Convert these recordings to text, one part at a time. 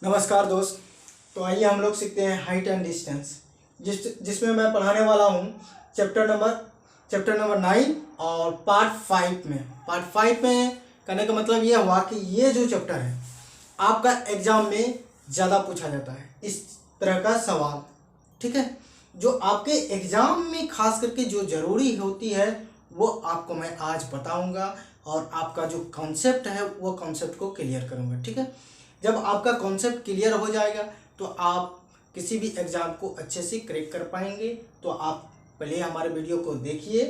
नमस्कार दोस्त। तो आइए हम लोग सीखते हैं हाइट एंड डिस्टेंस, जिसमें मैं पढ़ाने वाला हूँ चैप्टर नंबर 9 और पार्ट 5 में करने का मतलब ये हुआ कि ये जो चैप्टर है आपका एग्जाम में ज़्यादा पूछा जाता है इस तरह का सवाल। ठीक है, जो आपके एग्जाम में खास करके जो ज़रूरी होती है वो आपको मैं आज बताऊंगा और आपका जो कॉन्सेप्ट है वो कॉन्सेप्ट को क्लियर करूंगा। ठीक है, जब आपका कॉन्सेप्ट क्लियर हो जाएगा तो आप किसी भी एग्ज़ाम को अच्छे से क्रैक कर पाएंगे। तो आप पहले हमारे वीडियो को देखिए,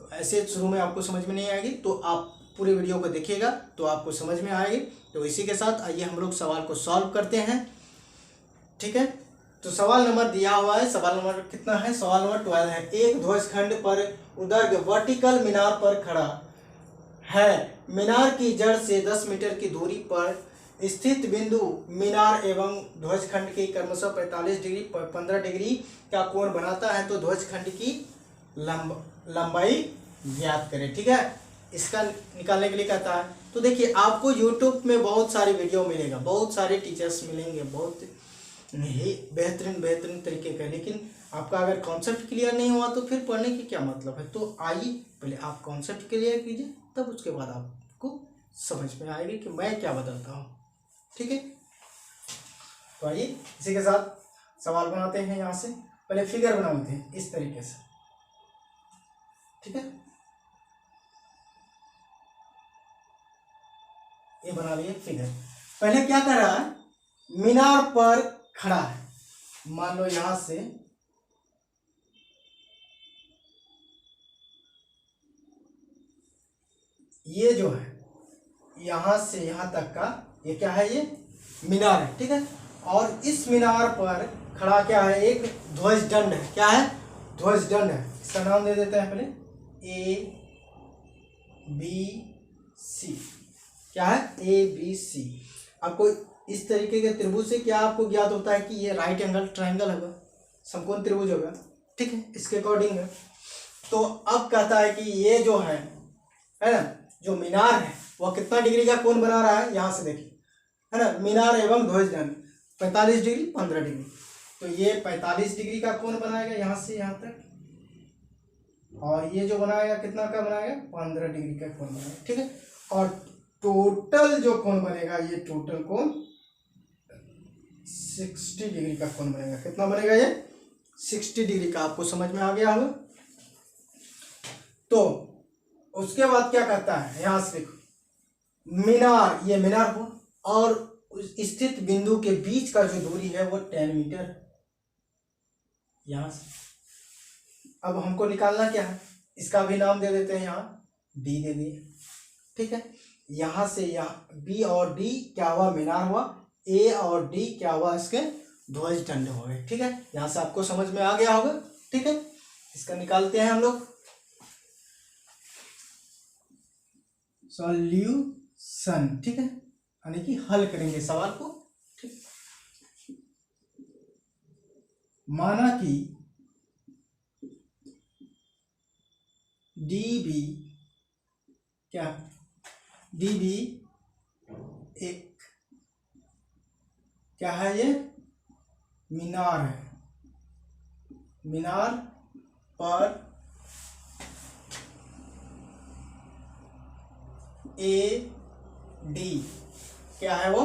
तो ऐसे शुरू में आपको समझ में नहीं आएगी तो आप पूरे वीडियो को देखिएगा तो आपको समझ में आएगी। तो इसी के साथ आइए हम लोग सवाल को सॉल्व करते हैं। ठीक है, तो सवाल नंबर दिया हुआ है। सवाल नंबर कितना है? सवाल नंबर 12 है। एक ध्वजखंड पर उदर्ग वर्टिकल मीनार पर खड़ा है। मीनार की जड़ से 10 मीटर की दूरी पर स्थित बिंदु मीनार एवं ध्वजखंड के क्रमशः 45 डिग्री 15 डिग्री का कोण बनाता है। तो ध्वजखंड की लंबाई ज्ञात करें। ठीक है, इसका निकालने के लिए कहता है। तो देखिए, आपको YouTube में बहुत सारी वीडियो मिलेगा, बहुत सारे टीचर्स मिलेंगे, बहुत ही बेहतरीन तरीके का। लेकिन आपका अगर कॉन्सेप्ट क्लियर नहीं हुआ तो फिर पढ़ने की क्या मतलब है। तो आइए पहले आप कॉन्सेप्ट क्लियर कीजिए, तब उसके बाद आपको समझ में आएगी कि मैं क्या बताता हूँ। ठीक है, तो आइए इसी के साथ सवाल बनाते हैं। यहाँ से पहले फिगर बनाते हैं इस तरीके से। ठीक है, ये बना लिए फिगर। पहले क्या कर रहा है? मीनार पर खड़ा है। मान लो यहां से ये जो है यहां से यहां तक का ये क्या है? ये मीनार है। ठीक है, और इस मीनार पर खड़ा क्या है? एक ध्वजदंड है। क्या है? ध्वजदंड है। इसका नाम दे देते हैं पहले ABC। क्या है? ABC। आपको इस तरीके के त्रिभुज से क्या आपको ज्ञात होता है कि ये राइट एंगल ट्राइंगल होगा, समकोण त्रिभुज होगा। ठीक है, इसके अकॉर्डिंग है। तो अब कहता है कि ये जो है ना, जो मीनार है वह कितना डिग्री का कोण बना रहा है? यहां से देखिए, है ना, मीनार एवं ध्वजदंड 45 डिग्री 15 डिग्री। तो ये 45 डिग्री का कोण बनाएगा यहां से यहां तक, और ये जो बनाएगा कितना का बनाएगा? 15 डिग्री का कोण बनाएगा। ठीक है, और टोटल जो कोण बनेगा, ये टोटल कोण 60 डिग्री का कोण बनेगा। कितना बनेगा? ये 60 डिग्री का। आपको समझ में आ गया होगा। तो उसके बाद क्या कहता है? यहां से देखो, मीनार, ये मीनार हो और स्थित बिंदु के बीच का जो दूरी है वो 10 मीटर। यहां से अब हमको निकालना क्या है? इसका भी नाम दे देते हैं, यहाँ डी दे दिए। ठीक है, यहां से यहाँ बी और डी क्या हुआ? मीनार हुआ। ए और डी क्या हुआ? इसके ध्वजदंड हो गए। ठीक है, यहां से आपको समझ में आ गया होगा। ठीक है, इसका निकालते हैं हम लोग सॉल्यूशन। ठीक है, यानी कि हल करेंगे सवाल को। ठीक, माना कि डीबी क्या? डीबी एक क्या है? ये मीनार है। मीनार पर ए डी क्या है? वो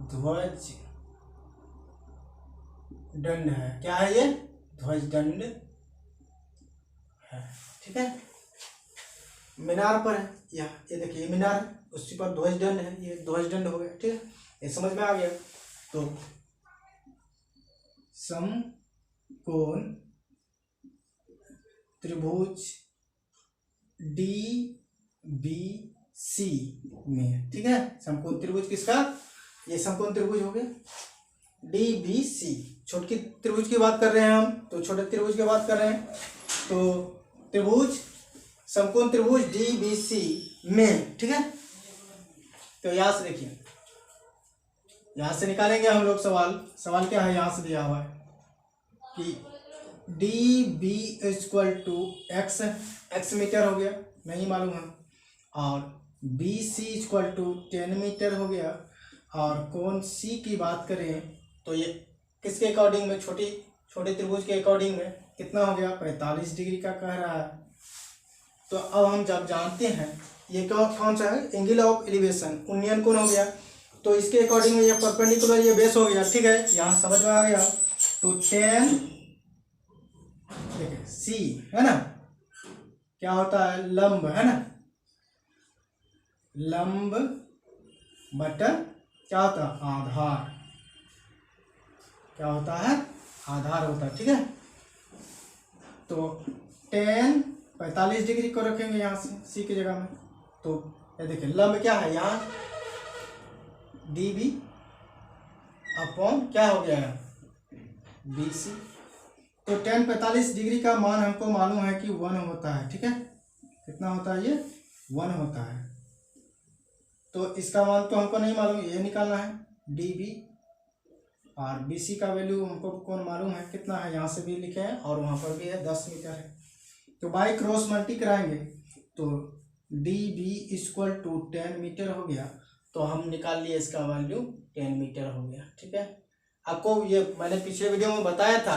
ध्वज दंड है। क्या है? ये ध्वज दंड है। ठीक है, मीनार पर है ये देखिए, ये मीनार है, उसी पर ध्वज दंड है, ये ध्वज दंड हो गया। ठीक है, ये समझ में आ गया। तो समकोण त्रिभुज DBC में। ठीक है, समकोण त्रिभुज किसका? ये समकोण त्रिभुज हो गया DBC। छोटी त्रिभुज की बात कर रहे हैं हम, तो छोटे त्रिभुज की बात कर रहे हैं। तो त्रिभुज, समकोण त्रिभुज DBC में। ठीक है, तो यहां से देखिए, यहां से निकालेंगे हम लोग सवाल क्या है? यहां से दिया हुआ है कि DB = x मीटर हो गया, नहीं मालूम है, और B C equal to 10 meter हो गया। और कोण सी की बात करें तो ये किसके अकॉर्डिंग में, छोटे त्रिभुज के अकॉर्डिंग में कितना हो गया, 45 डिग्री का कह रहा है। तो अब हम जब जानते हैं ये कौन सा है, एंगल ऑफ एलिवेशन, उन्नयन कोण हो गया, तो इसके अकॉर्डिंग में ये परपेंडिकुलर ये बेस हो गया। ठीक है, यहाँ समझ में आ गया। तो 10 देखिए सी है ना, क्या होता है, लंब है ना, लंब बटन क्या होता है, आधार, क्या होता है, आधार होता है। ठीक है, तो 10 45 डिग्री को रखेंगे यहाँ से सी की जगह में। तो ये देखिए लंब क्या है यहाँ, डी बी अपॉन क्या हो गया है, बी सी। तो 10 45 डिग्री का मान हमको मालूम है कि 1 होता है। ठीक है, कितना होता है, ये 1 होता है। तो इसका मान तो हमको नहीं मालूम, ये निकालना है डी बी, और बी सी का वैल्यू हमको कौन मालूम है कितना है, यहाँ से भी लिखे हैं और वहाँ पर भी है 10 मीटर है। तो बाई क्रॉस मल्टी कराएंगे तो D B equal to 10 meter हो गया। तो हम निकाल लिए इसका वैल्यू 10 मीटर हो गया। ठीक है, आपको ये मैंने पिछले वीडियो में बताया था,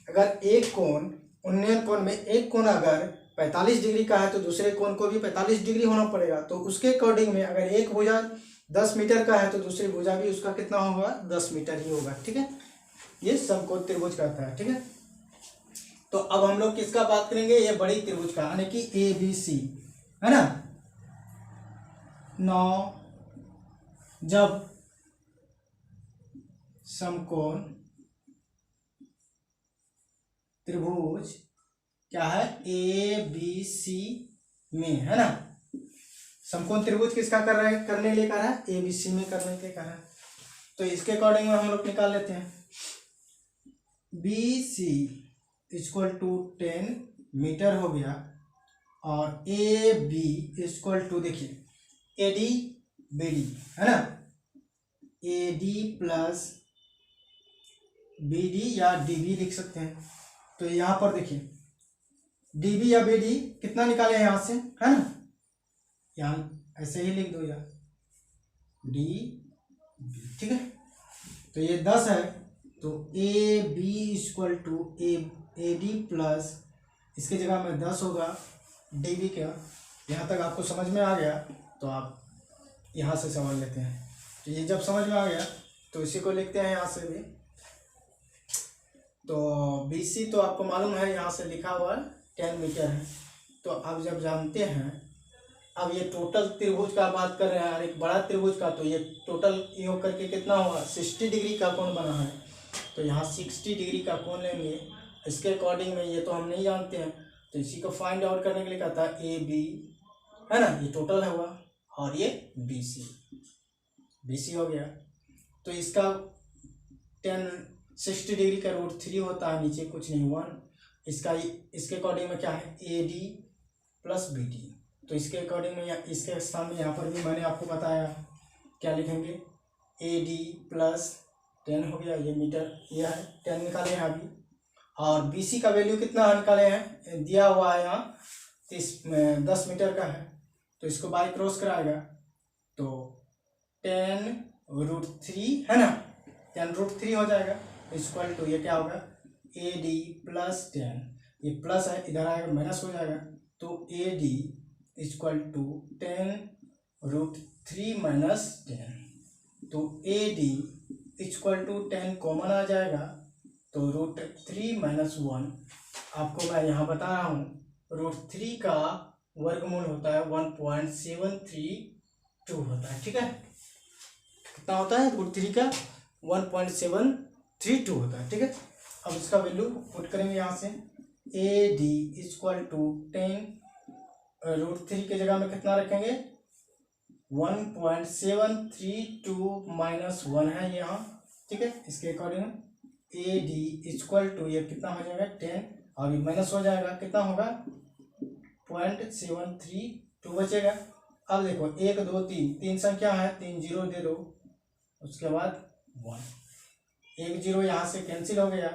अगर एक कोण उन्नयन कोण में एक कोण अगर 45 डिग्री का है तो दूसरे कोण को भी 45 डिग्री होना पड़ेगा। तो उसके अकॉर्डिंग में अगर एक भुजा 10 मीटर का है तो दूसरी भुजा भी उसका कितना होगा, 10 मीटर ही होगा। ठीक है, ये समकोण त्रिभुज कहता है। ठीक है, तो अब हम लोग किसका बात करेंगे, ये बड़ी त्रिभुज का, यानी कि ए बी सी है ना। नौ जब समकोण त्रिभुज क्या है, ए बी सी में है ना, समकोण त्रिभुज किसका कर रहे हैं, करने के लिए कह रहा है, ए बी सी में करने के लिए कह रहा है। तो इसके अकॉर्डिंग में हम लोग निकाल लेते हैं, B C equal to 10 meter हो गया, और ए बी इक्वल टू देखिए ए डी बी डी है ना, A D plus B D या डी बी लिख सकते हैं। तो यहाँ पर देखिए डी बी या बी डी कितना निकाले यहाँ से, है ना, यहाँ ऐसे ही लिख दो यार, डी बी। ठीक है, तो ये 10 है, तो A B equal to A D plus इसकी जगह में 10 होगा डी बी का। यहाँ तक आपको समझ में आ गया, तो आप यहाँ से समझ लेते हैं। तो ये जब समझ में आ गया तो इसी को लिखते हैं यहाँ से भी। तो बी सी तो आपको मालूम है, यहाँ से लिखा हुआ है 10 मीटर है। तो अब जब जानते हैं, अब ये टोटल त्रिभुज का बात कर रहे हैं और एक बड़ा त्रिभुज का, तो ये टोटल योग करके कितना होगा, 60 डिग्री का कोण बना है। तो यहाँ 60 डिग्री का कोण लेंगे, इसके अकॉर्डिंग में ये तो हम नहीं जानते हैं, तो इसी को फाइंड आउट करने के लिए कहता है ए बी है ना, ये टोटल है हुआ, और ये बी सी हो गया। तो इसका 60 डिग्री का √3 होता है, नीचे कुछ नहीं 1। इसका इसके अकॉर्डिंग में क्या है, A D plus B D. तो इसके अकॉर्डिंग में इसके स्थान में यहाँ पर भी मैंने आपको बताया, क्या लिखेंगे, ए डी प्लस 10 हो गया, ये मीटर, यह है 10 निकाले हैं अभी। और बी सी का वैल्यू कितना निकाले हैं, दिया हुआ है यहाँ 10 मीटर का है, तो इसको बाई क्रॉस कराएगा तो 10√3 है ना, 10√3 हो जाएगा, इक्वल टू ये क्या होगा, ए डी प्लस 10, ये प्लस है इधर आएगा माइनस हो जाएगा, तो A D equal to 10√3 minus 10। तो A D equal to 10 common आ जाएगा, तो √3 माइनस 1 आपको मैं यहाँ बता रहा हूँ, √3 का वर्गमूल होता है 1.732 होता है। ठीक है, कितना होता है, √3 का 1.732 होता है। ठीक है, अब इसका वैल्यू पुट करेंगे यहाँ से, ए डी इक्वल टू 10 √3 की जगह में कितना रखेंगे, 1.732 माइनस 1 है यहाँ। ठीक है, इसके according A D equal to ये कितना हो जाएगा 10, और ये माइनस हो जाएगा, कितना होगा 0.732 बचेगा। अब देखो 1 2 3 संख्या है, 3 0 दे दो, उसके बाद 1, 1 0 यहाँ से कैंसिल हो गया,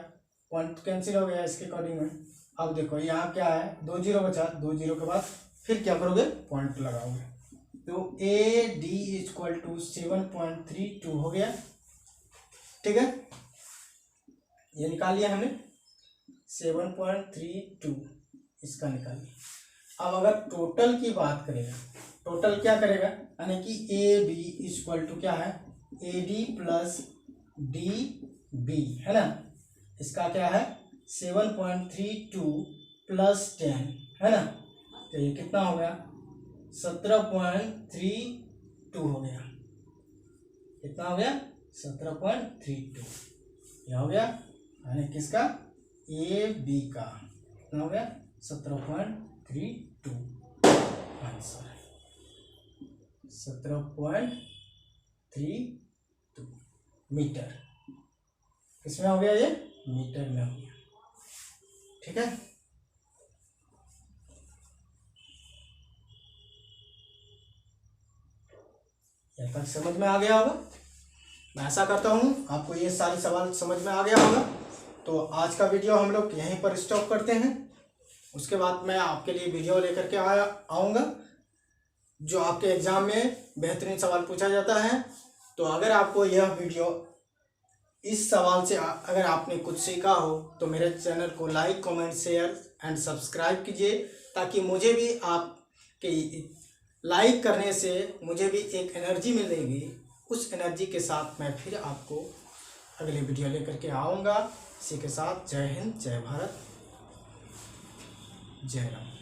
1 कैंसिल हो गया इसके अकॉर्डिंग में। अब देखो यहाँ क्या है, 2 0 बचा, 2 0 के बाद फिर क्या करोगे, पॉइंट लगाओगे, तो ए डी इक्वल टू 7.32 हो गया। ठीक है, ये निकाल लिया हमने 7.32 इसका निकाल लिया। अब अगर टोटल की बात करेगा, टोटल क्या करेगा, यानी कि ए बी इक्वल टू क्या है, A D plus D B है ना, इसका क्या है 7.32 प्लस 10 है ना, तो ये कितना हो गया 17.32 हो गया। कितना हो गया 17.32, यह हो गया, यानी किसका ए बी का कितना हो गया 17.32 आंसर 17.32 मीटर। किसमें हो गया, ये मीटर में हो गया। ठीक है, यहाँ तक समझ में आ गया होगा। मैं आशा करता हूँ आपको ये सारे सवाल समझ में आ गया होगा। तो आज का वीडियो हम लोग यहीं पर स्टॉप करते हैं। उसके बाद मैं आपके लिए वीडियो लेकर के आऊँगा जो आपके एग्ज़ाम में बेहतरीन सवाल पूछा जाता है। तो अगर आपको यह वीडियो इस सवाल से अगर आपने कुछ सीखा हो तो मेरे चैनल को like, comment, share and subscribe कीजिए, ताकि मुझे भी आपके लाइक करने से मुझे भी एक एनर्जी मिलेगी। उस एनर्जी के साथ मैं फिर आपको अगले वीडियो लेकर के आऊँगा। इसी के साथ जय हिंद, जय भारत, जय राम।